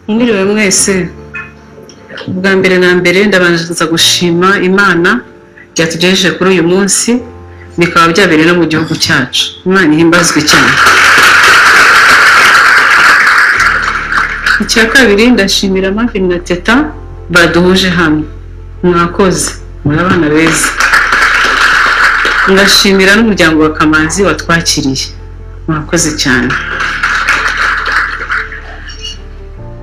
Mwiriwe mwese. Ubwa mbere na mbere ndabanza gushima Imana yatugejeje kuri uyu munsi, bikaba byabereye no mu gihugu cyacu. Imana ihimbazwe cyane. Icya kabiri ndashimira Marvin na Teta baduhuje hamwe. Mwakoze, muri abana beza. Ndashimira n'umuryango wa Kamanzi watwakiriye. Mwakoze cyane.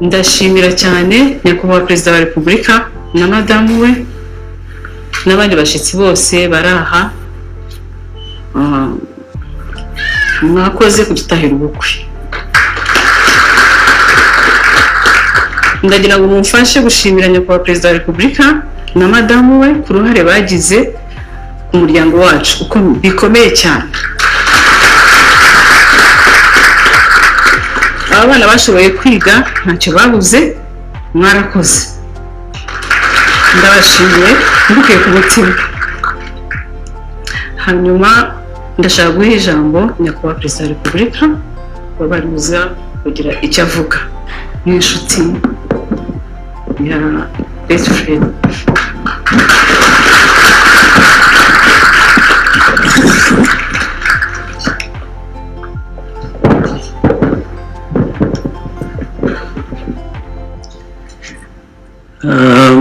Ndashimira cyane nyakubahwa Perezida wa Repubulika na madamu we n'abandi bashyitsi bose baraha. Mwakoze kudutahira ubukwe. Ndagira ngo mumfashe gushimira nyakubahwa Perezida wa Repubulika na madamu we ku ruhare bagize ku muryango wacu uko bikomeye cyane. Abana bashoboye kwiga ntacyo babuze, mwarakoze. Ndabashimiye mbuke ku mutima. Hanyuma ndashaka guha ijambo nyakubahwa Perezida wa Repubulika babaruza kugira icyo avuga n'inshuti ya best friend.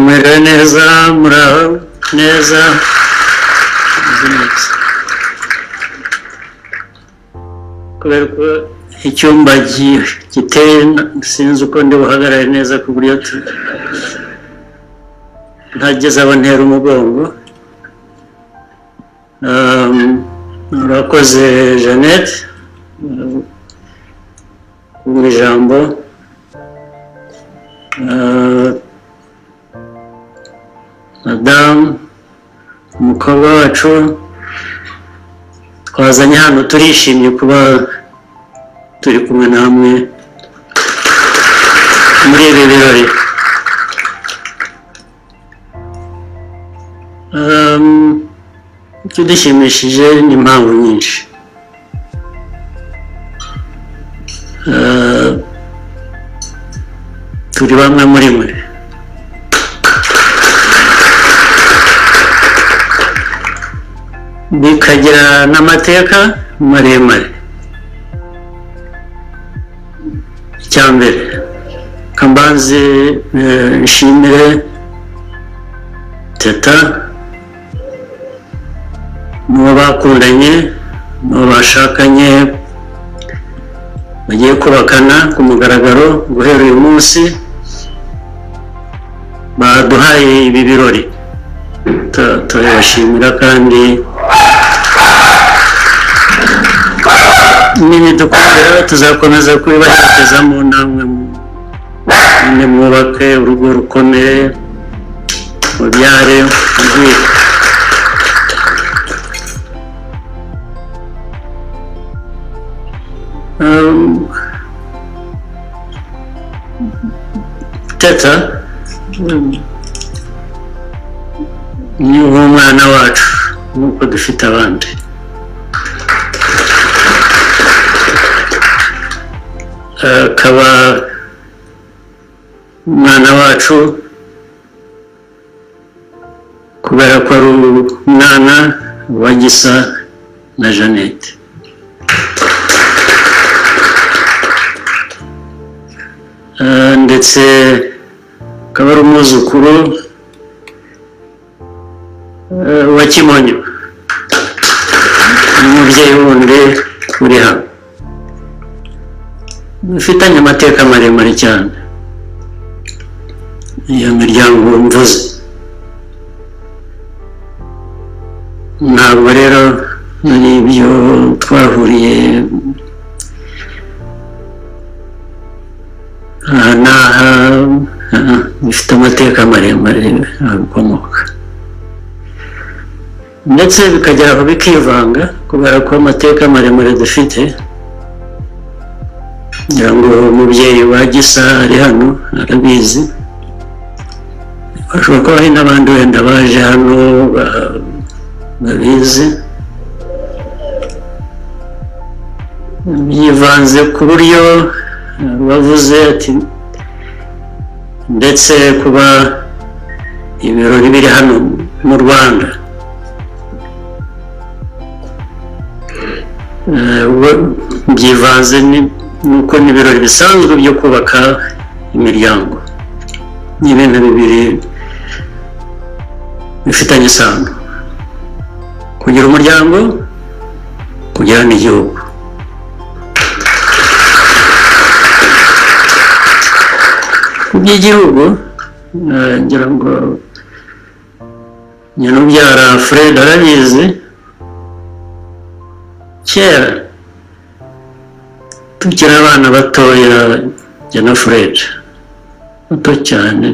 Mwiriwe neza, muraho neza. Kubera ko icyumba giteye sinzi uko ndi buhagarare neza ku buryo ntageze abo ntera umugongo. Murakoze Jeannette ku ijambo. Madamu umukobwa wacu twazanye hano, turishimye kuba turi kumwe namwe muri ibi birori. Ikidishimishije ni impamvu nyinshi. Turi bamwe muri mwe. Bikagira n'amateka maremare. Icya mbere kambanze nshimire Teta n'uwo bakundanye n'uwo bashakanye bagiye kubakana ku mugaragaro guhera uyu munsi, baduhaye ibi birori. Turabashimira kandi nibidukundira tuzakomeza kubibaherekezamo, namwe mwubake urugo rukomeye, mubyare mugwire. Teta ni umwana wacu nk'uko dufite abandi. Akaba umwana wacu kubera ko ari umwana wa Gisa na Jeannette. Ndetse akaba ari umwuzukuru wa Kimonyo, umubyeyi wundi uri hano. Bifitanye amateka maremare cyane iyo miryango mvuze. Ntabwo rero ari ibyo twahuriye aha n'aha, bifite amateka maremare akomoka, ndetse bikagera aho bikivanga kubera ko amateka maremare dufite. Ngira ngo umubyeyi wa Gisa ari hano arabizi. Bashobora kuba hari n'abandi wenda baje hano babizi. Yivanze ku buryo bavuze ati ndetse kuba ibirori biri hano mu Rwanda byivanze nuko n'ibirori bisanzwe byo kubaka imiryango, ni ibintu bibiri bifitanye isano: kugira umuryango, kugira n'igihugu. Ku by'igihugu ngira ngo nyina ubyara Fred arabizi. Kera tukiri abana batoya jye na Fred bato cyane,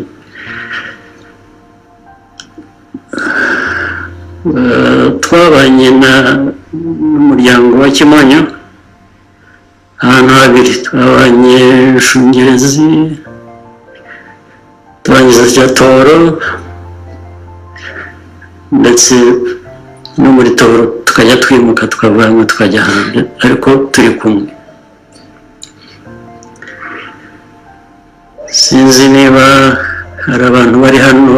twabanye n'umuryango wa Kimonyo ahantu habiri. Twabanye Shungerezi, twabanye Toro, ndetse no muri Toro tukajya twimuka tukavanwa tukajya hanze ariko turi kumwe. Sinzi niba hari abantu bari hano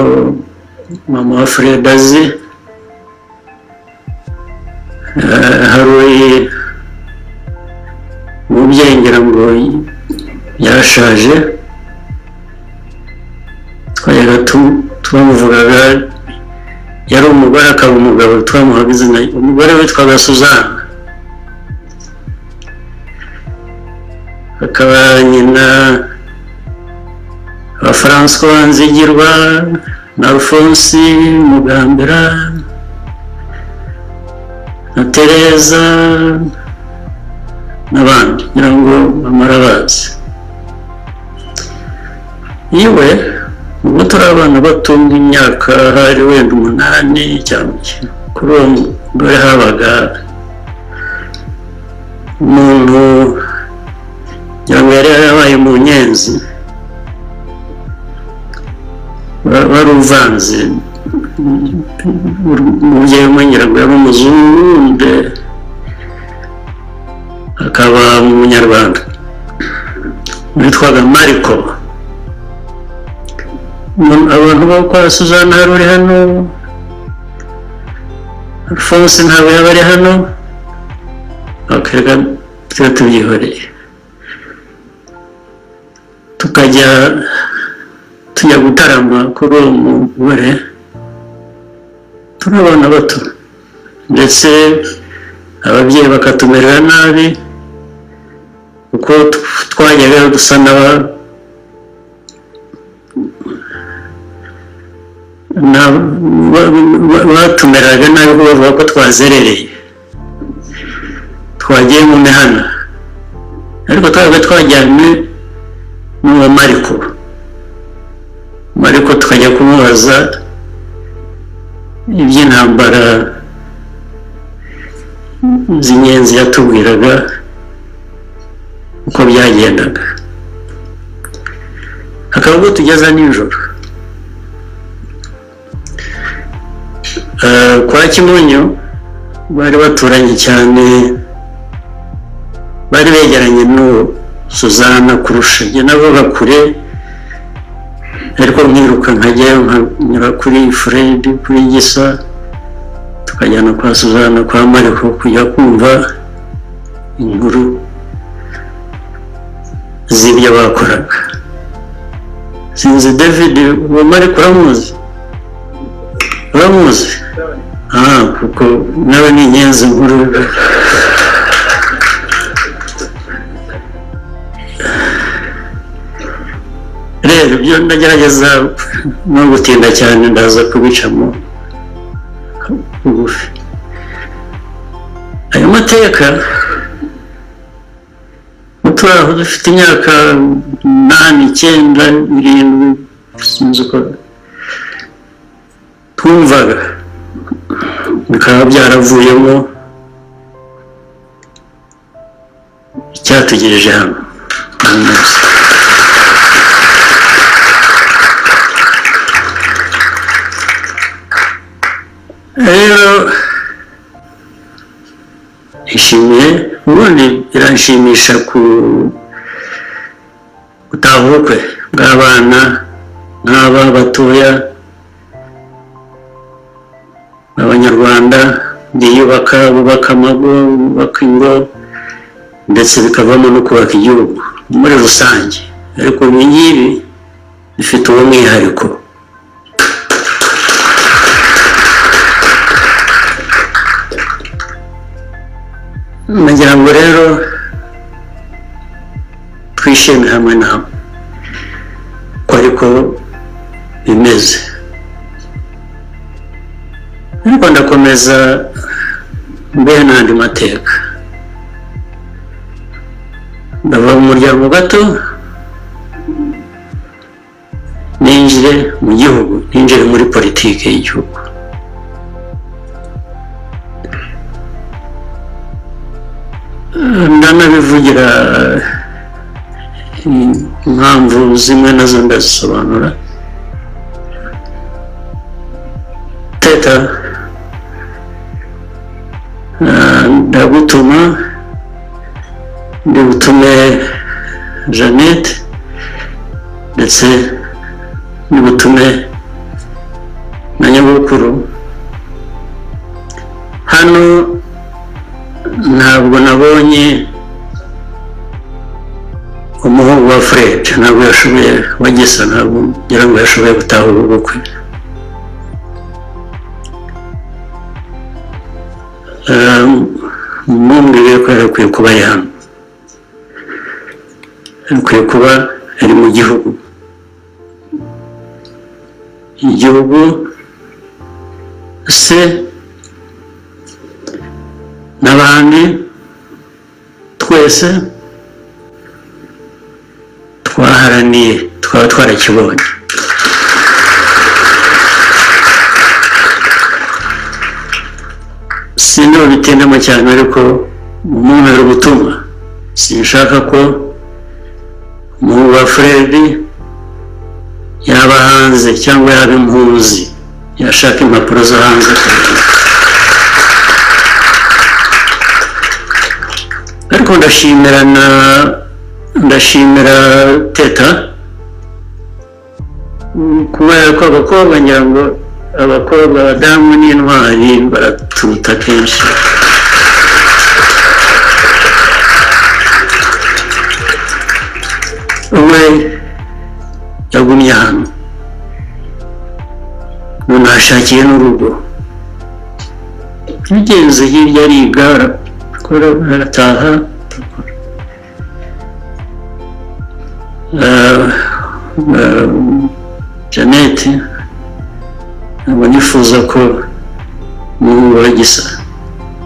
mama wa Fred azi. Hari umubyeyi ngira ngo yarashaje, twajyaga twamuvugaga, yari umugore akaba umugabo, twamuhaga izina. Umugore witwaga Suzanne, akaba nyina wa François Nzigirwa na Alphonse Mugambira na Tereza n'abandi ngira ngo bamara bazi. Iwe ubwo turi abana batunga imyaka hari wenda 8 cyangwa kuri uwo mugore habaga umuntu ngira ngo yari yarabaye mu Nyenzi, wari uvanze. Umubyeyi umwe ngira ngo yari umuzungu akaba umunyarwanda witwaga Mariko. Abantu bo kwa Suzanne hari uri hano, Alphonse ntabwo yaba ari hano, akareka tuba tubyihoreye. Tujya gutarama kuri uwo mugore turi abana bato, ndetse ababyeyi bakatumerera nabi kuko twajyaga dusa batumeraga nabi kuko bavuga ko twazerereye, twagiye mu mihana. Ariko twabaga twajyanye n'uwo Mariko tukajya kumubaza iby'intambara z'Inyenzi, yatubwiraga uko byagendaga. Hakaba ubwo tugeza nijoro kwa Kimonyo, bari baturanye cyane, bari begeranye n'uwo Suzanne kurusha. Njye navuga kure ariko nkiruka nkajyayo nkanyura kuri Fred, kuri Gisa, tukajyana kwa Suzanne kwa Mariko kujya kumva inkuru z'ibyo bakoraga. Sinzi David, uwo Mariko uramuzi? Kuko nawe ni inyenzi nkuru. Rero ibyo ndagerageza no gutinda cyane, ndaza kubicamo bugufi. Ayo mateka turi aho dufite imyaka 8, 9, 7 sinzi uko twumvaga, bikaba byaravuyemo icyatugejeje hano. Rero ishimiye, ubundi biranshimisha gutaha ubukwe bw'abana n'aba batoya abanyarwanda biyubaka, bubaka amago, bubaka ingo, ndetse bikavamo no kubaka igihugu muri rusange. Ariko ibi ngibi bifite uwo mwihariko. Nagira ngo rero twishime hamwe nawe ko ariko bimeze. Ariko ndakomeza mbeho n'andi mateka. Ndava mu muryango gato ninjire mu gihugu, ninjire muri politiki y'igihugu. Ndanabivugira impamvu zimwe nazo ndazisobanura. Teta ndagutuma, ndi butume Jeannette, ndetse ndi butume na nyogokuru. Hano ntabwo nabonye umuhungu wa Fred, ntabwo yashoboye, wagisa ntabwo ngira ngo yashoboye gutahura ubukwe. Mumbwire ko yarakwiye kuba ari hano, yarakwiye kuba ari mu gihugu. Igihugu se n'abandi twese twaharaniye, twaba twarakibonye. Sino bitendamo cyane, ariko umumpera ubutumwa. Sinshaka ko umuhungu wa Fred yaba hanze cyangwa yaba impunzi, yashaka impapuro zo hanze. Ariko ndashimira Teta, kubera ko abakobwa, ngira ngo abakobwa, abadamu n'intwari baraturuta kenshi. Umwe yagumye hano, none ashakiye n'urugo, yagenze hirya ariga, arataha. Jeannette ntabwo nifuza ko umuhungu wa Gisa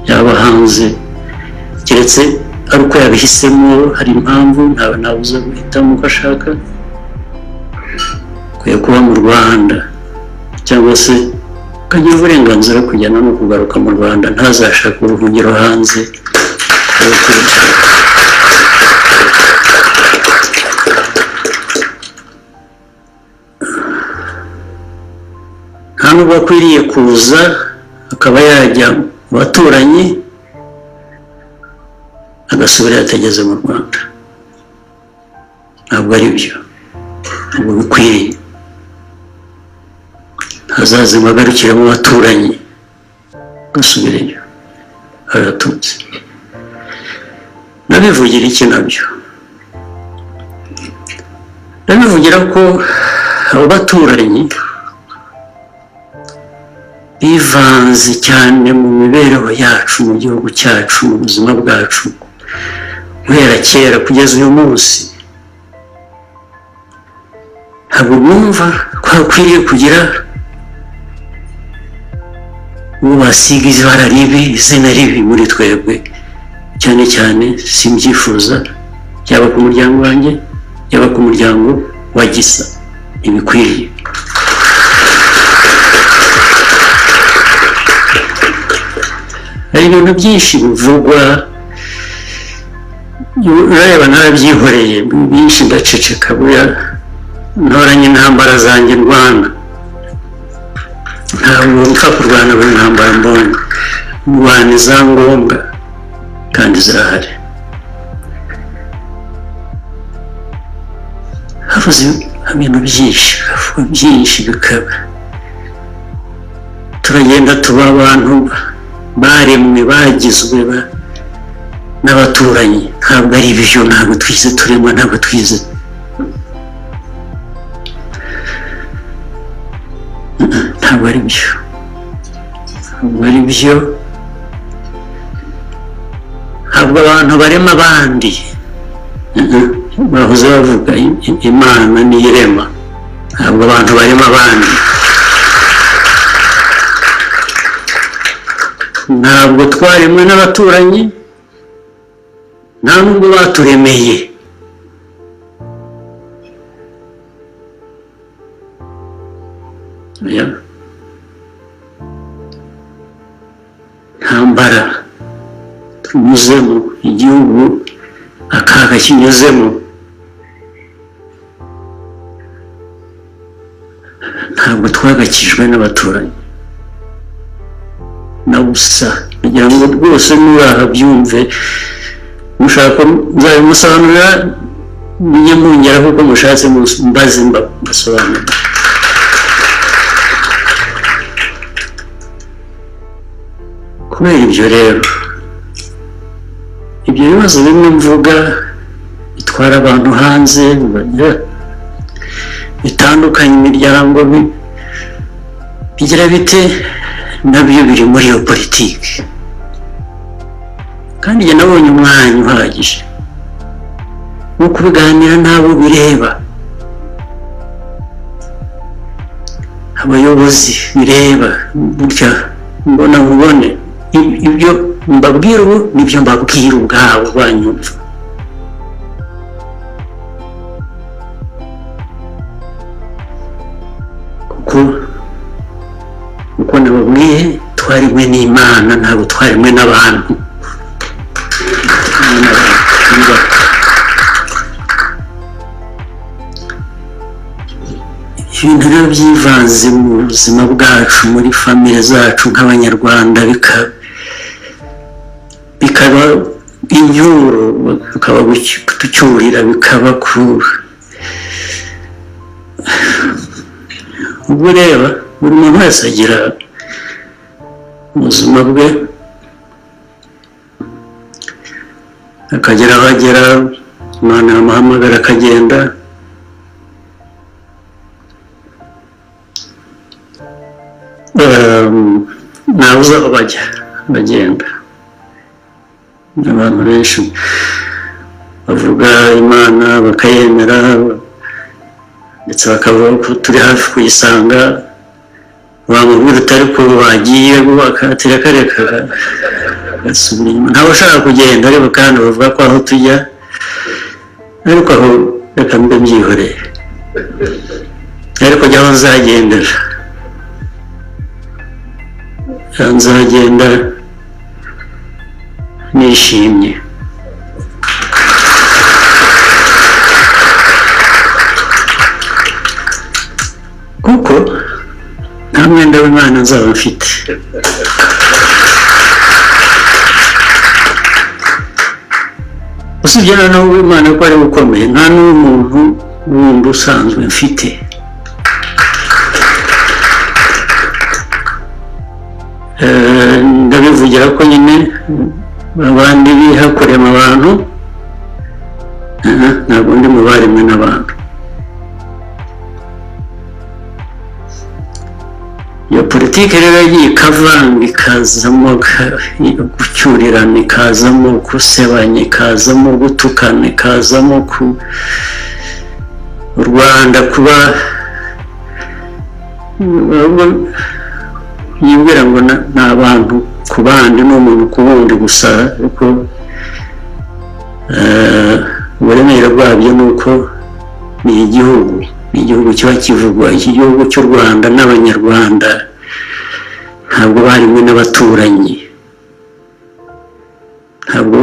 yaba hanze, keretse ari uko yabihisemo, hari impamvu, ntawe nabuza guhitamo uko ashaka. Akwiye kuba mu Rwanda, cyangwa se akagira uburenganzira kujyana no kugaruka mu Rwanda, ntazashaka ubuhungiro hanze. Nta nubwo akwiriye kuza akaba yajya mu baturanyi agasubira yatageze mu Rwanda. Ntabwo ari byo, ntabwo bikwiriye. Hazaze mpagarukire mu baturanyi agasubireyo, aratutse. Nabivugira iki nabyo? Nabivugira ko abo baturanyi bivanze cyane mu mibereho yacu, mu gihugu cyacu, mu buzima bwacu, guhera kera kugeza uyu munsi. Ntabwo bumva ko hakwiriye kugira uwo basiga ibara ribi, izina ribi muri twebwe. Cyane cyane simbyifuza, yaba ku muryango wanjye, yaba ku muryango wa Gisa. Ntibikwiriye. Hari ibintu byinshi bivugwa, urareba narabyihoreye, byinshi ndaceceka. Buriya ntoranye intambara zanjye ndwana, ntabwo mpfa kurwana buri ntambara mbonye. Ndwana izangombwa kandi zirahari. Havuze ibintu byinshi bikavuga byinshi bikaba turagenda tuba abantu baremwe bagizwe n'abaturanyi ntabwo ari ibyo ntabwo twize turemwa ntabwo twize ntabwo ari byo ntabwo ari byo ntabwo abantu barema abandi bahoze bavuga imana niyo irema ntabwo abantu barema abandi ntabwo twaremwe n'abaturanyi nta nubwo baturemeye ntambara tunyuzemo igihugu akaga kinyuzemo ntabwo twagakijwe n'abaturanyi na busa kugira ngo rwose nuraha byumve mushaka nzabimusobanurira mujye mwongera kuko mushatse mbaze mbasobanurira kubera ibyo rero ibyo bibazo bimwe mvuga bitwara abantu hanze bitandukanye imiryango bigira bite nabyo biri muri iyo politiki kandi njye nabonye umwanya uhagije wo kubiganira n'abo bireba abayobozi bireba burya mbona mubone ibyo mbabwira ubu nibyo mbabwira ubwabo banyumva kuko nababwiye twarimwe n'Imana ntabwo twarimwe n'abantu ibintu rero byivanze mu buzima bwacu muri famille zacu nk'abanyarwanda bikaba inyuro bikaba kutucyurira bikaba ubwo reba buri muntu wese agira ubuzima bwe akagera aho agera Imana yamuhamagara akagenda ntawe uzi aho bajya bagenda abantu benshi bavuga Imana bakayemera ndetse bakavuga ko turi hafi kuyisanga bamubwira utari ko bagiye bakatira kareka gasubira inyuma ntawe ushaka kugenda ariko kandi bavuga ko aho tujya ariko aho reka mbe byihoreye ariko jya aho nzagendera nzagenda nishimye kuko nta mwenda w'Imana nzaba mfite usibye noneho w'Imana ko ari ukomeye nta n'umuntu wundi usanzwe mfite ndabivugira ko nyine abandi biha kurema abantu ntabwo ndi mu baremwe n'abantu iyo politiki rero yagiye ikavanga ikazamo gucyurirana ikazamo gusebanya ikazamo gutukana ikazamo u Rwanda kuba yibwira ngo ni abantu ku bandi n'umuntu ku wundi gusa ariko uburemere bwabyo ni uko ni igihugu kiba kivugwa iki gihugu cy'u Rwanda n'abanyarwanda ntabwo barimwe n'abaturanyi ntabwo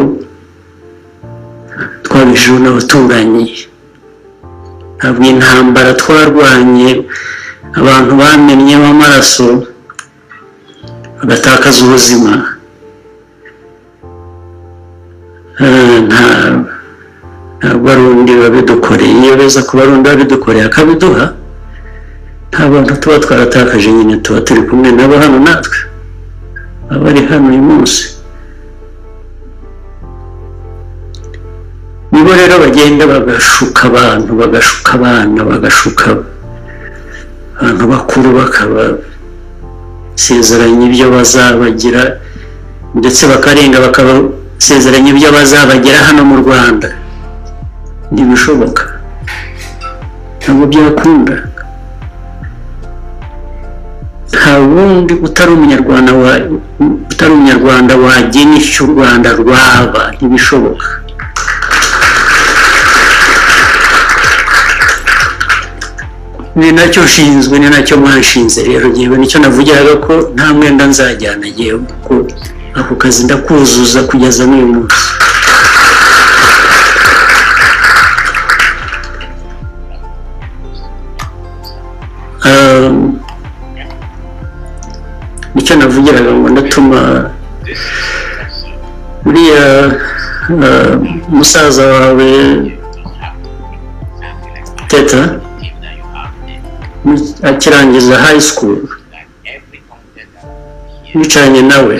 twabisheho n'abaturanyi ntabwo intambara twarwanye abantu bamennyemo amaraso bagatakaza ubuzima ntabwo ari undi wabidukoreye, iyo beza kuba ari undi wabidukoreye akabiduha nta bantu tuba twaratakaje nyine, tuba turi kumwe nabo hano natwe abari hano uyu munsi. nibo rero bagenda bagashuka abantu, bagashuka abana, bagashuka abantu bakuru, bakabasezeranya ibyo bazabagira ndetse bakarenga bakabasezeranya ibyo bazabagira hano mu Rwanda. Ntibishoboka, ntabwo byakunda. nta wundi utari umunyarwanda wagena icyo u Rwanda rwaba, ntibishoboka. ni nacyo nshinzwe, ni nacyo mwanshinze rero. Ngewe nicyo navugiraga ko nta mwenda nzajyana ngewe, kuko ako kazi ndakuzuza kugeza n'uyu munsi. nicyo navugiraga ngo ndatuma uriya musaza wawe Teta akirangiza high school wicaranye nawe,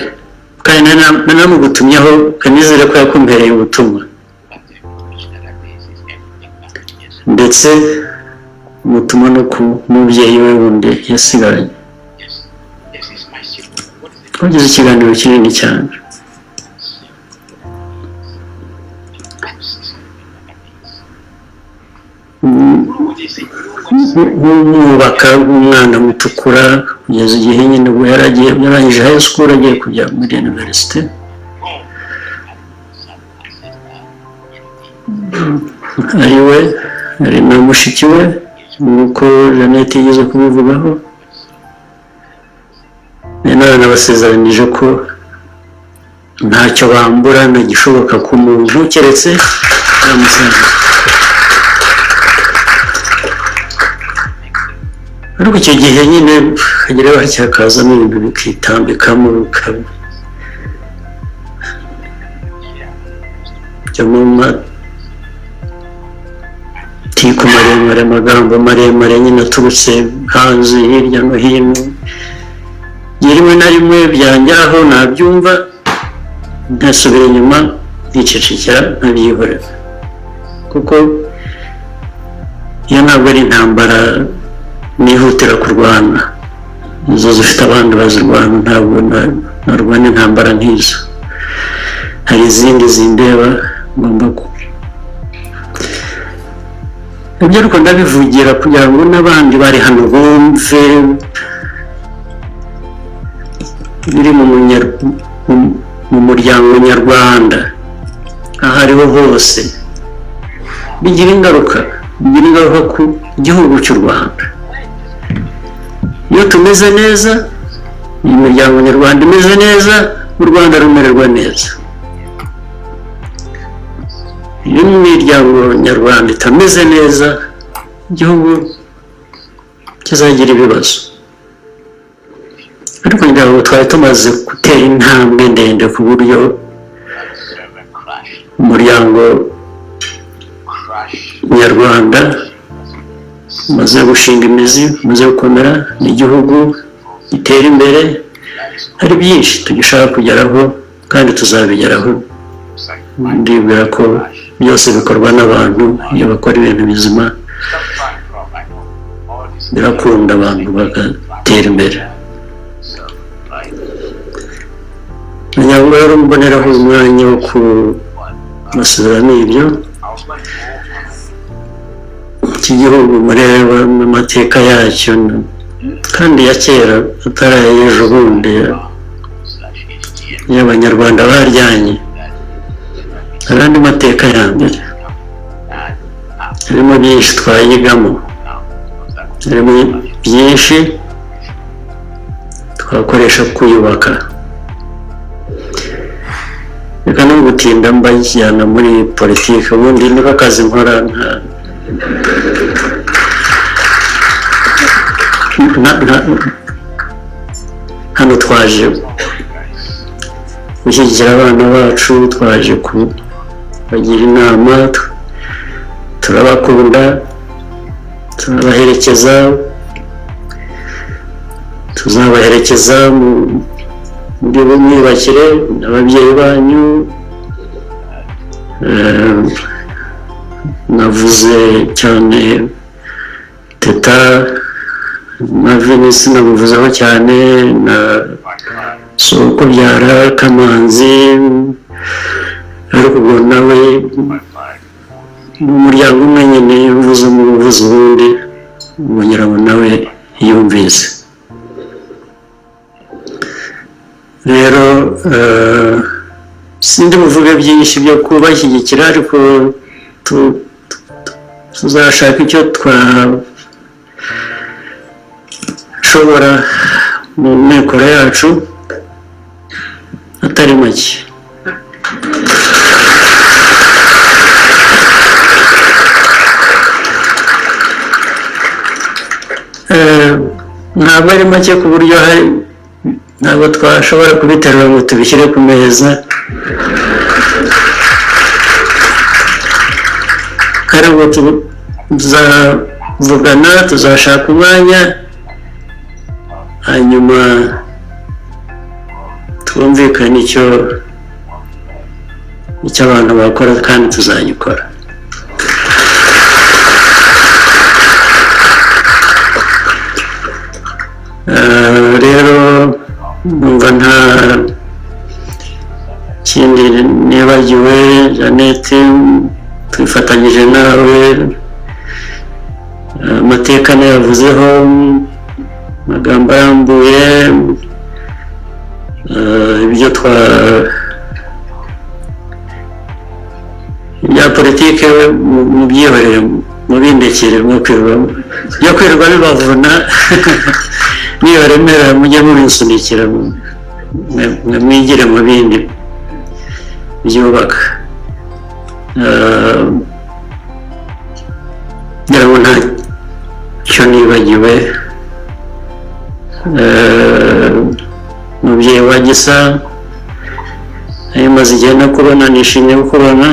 kandi nanamugutumyeho, kanizere ko yakumpereye ubutumwa, ndetse mutuma no ku mubyeyi we wundi yasigaranye. twagize ikiganiro kinini cyane. nk'umwubaka w'umwana mutukura kugeza igihe nyine ubwo yarangije high school agiye kujya muri university. ariwe ari na mushiki we nk'uko Jeannette yigeze kubivugaho. none nabasezeranije ko ntacyo bambura na gishoboka ku muntu keretse yamusanze. ariko icyo gihe nyine hagira hacyakazamo ibintu bikitambikamo, bikajya mu matiku maremare, amagambo maremare nyine aturutse hanze hirya no hino. rimwe na rimwe byangeraho nabyumva ntasubira inyuma, nkicecekera, nkabyihorera, kuko iyo ntabwo ari intambara nihutira kurwana. izo zifite abandi bazirwana, ntabwo narwana intambara nk'izo. hari izindi zindeba ngomba ibyo, ariko ndabivugira kugira ngo n'abandi bari hano bumve biri mu muryango nyarwanda aho ariho hose, bigira ingaruka ku gihugu cy'u Rwanda. iyo tumeze neza, iyi miryango nyarwanda imeze neza, u Rwanda rumererwa neza. iyo imiryango nyarwanda itameze neza, igihugu kizagira ibibazo. ariko ngira ngo twari tumaze gutera intambwe ndende ku buryo umuryango nyarwanda umaze gushinga imizi, umaze gukomera, n'igihugu gitera imbere. hari byinshi tugishaka kugeraho kandi tuzabigeraho. ndibwira ko byose bikorwa n'abantu. iyo bakora ibintu bizima birakunda, abantu bagatera imbere. ntabwo rero mboneraho umwanya wo kubasubiramo ibyo. iki gihugu mureba mu mateka yacyo, kandi ya kera atari ay'ejo bundi, y'abanyarwanda baryanye. hari andi mateka ya mbere, harimo byinshi twayigamo, harimo byinshi twakoresha kuyubaka. reka no gutinda mbajyana muri politiki, ubundi niko akazi nkora. hano twaje gushyigikira abana bacu, twaje kubagira inama, turabakunda, turabaherekeza, tuzabaherekeza muri bumwiyubakire n'ababyeyi banyu. Navuze cyane Teta na Venisi, namuvuzeho cyane na Sokubyara Kamanzi, ariko ubwo nawe mu muryango umwe nyine uvuze umuvuzi ubundi ubonera ngo nawe yumvise. Rero sindi buvuge byinshi byo kubashyigikira, ariko tuzashaka icyo twashobora mu mikoro yacu atari make. Ntabwo ari make ku buryo ntabwo twashobora kubiterura ngo tubishyire ku meza, ariko tuzavugana, tuzashaka umwanya, hanyuma twumvikane icyo abantu bakora, kandi tuzagikora. Rero numva nta kindi nibagiwe. Jeannette, twifatanyije nawe, amateka nayavuzeho, amagambo arambuye, ibyo bya politike mubyihorere, mubindekere, byo kwirirwa bibavuna nibaremera mujye mubisunikira, mwigire mu bindi byubaka. ngira ngo ntacyo nibagiwe. Umubyeyi wa Gisa, ayo maze igihe no kubona, nishimiye kubona,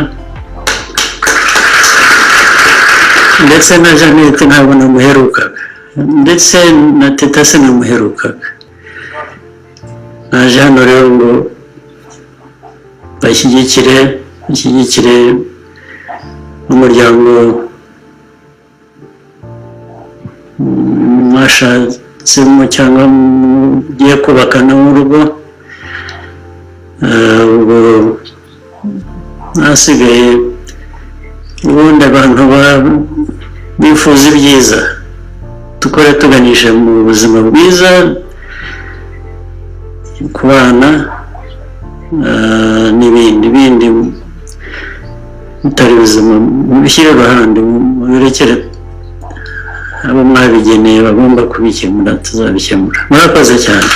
ndetse na Jeannette ntabwo namuherukaga, ndetse na Teta sinamuherukaga. Naje hano rero ngo bashyigikire umuryango mwashatsemo cyangwa mugiye kubakana mu rugo. Ubwo hasigaye ubundi abantu bifuza ibyiza, dukore tuganisha mu buzima bwiza ku bana, n'ibindi mutari ubuzima mubishyire iruhande, mubirekere abo mwabigeneye bagomba kubikemura, tuzabikemura. Murakoze cyane.